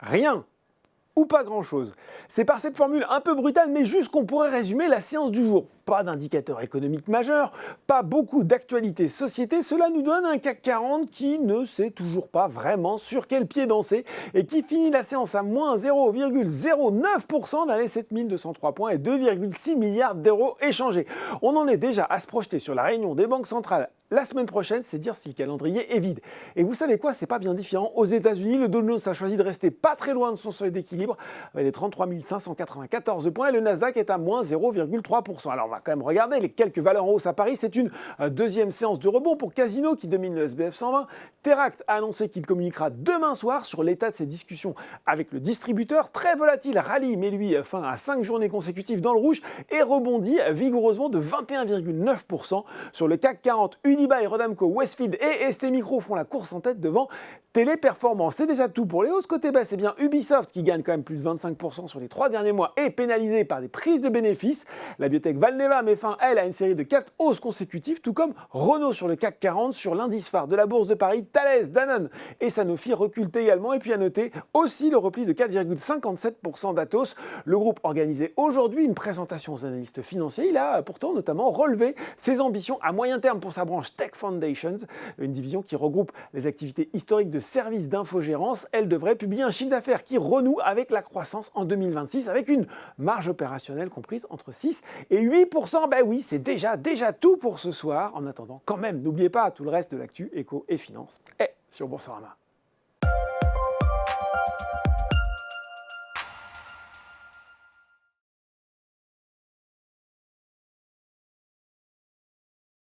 Rien ou pas grand-chose. C'est par cette formule un peu brutale, mais juste qu'on pourrait résumer la séance du jour. Pas d'indicateurs économiques majeurs, pas beaucoup d'actualités société, cela nous donne un CAC 40 qui ne sait toujours pas vraiment sur quel pied danser et qui finit la séance à moins 0,09% dans les 7203 points et 2,6 milliards d'euros échangés. On en est déjà à se projeter sur la réunion des banques centrales la semaine prochaine, c'est dire si le calendrier est vide. Et vous savez quoi, c'est pas bien différent. Aux États-Unis, le Dow Jones a choisi de rester pas très loin de son seuil d'équilibre, avec les 33 594 points, et le Nasdaq est à moins 0,3%. Alors on va quand même regarder les quelques valeurs en hausse à Paris. C'est une deuxième séance de rebond pour Casino qui domine le SBF 120. Teract a annoncé qu'il communiquera demain soir sur l'état de ses discussions avec le distributeur. Très volatile, rallye, mais lui fin à 5 journées consécutives dans le rouge et rebondit vigoureusement de 21,9% sur le CAC 40. Unibail, Rodamco, Westfield et ST Micro font la course en tête devant Téléperformance. C'est déjà tout pour les hausses. Côté bas, c'est bien Ubisoft qui gagne quand même plus de 25% sur les 3 derniers mois et pénalisé par des prises de bénéfices. La biotech Valneva met fin, elle, à une série de 4 hausses consécutives, tout comme Renault sur le CAC 40, sur l'indice phare de la Bourse de Paris. Thales, Danone et Sanofi reculent également. Et puis à noter aussi le repli de 4,57% d'Atos. Le groupe organisait aujourd'hui une présentation aux analystes financiers. Il a pourtant notamment relevé ses ambitions à moyen terme pour sa branche Tech Foundations, une division qui regroupe les activités historiques de services d'infogérance. Elle devrait publier un chiffre d'affaires qui renoue avec la croissance en 2026, avec une marge opérationnelle comprise entre 6 et 8%. Ben oui, c'est déjà tout pour ce soir. En attendant, quand même, n'oubliez pas tout le reste de l'actu éco et finance est sur Boursorama.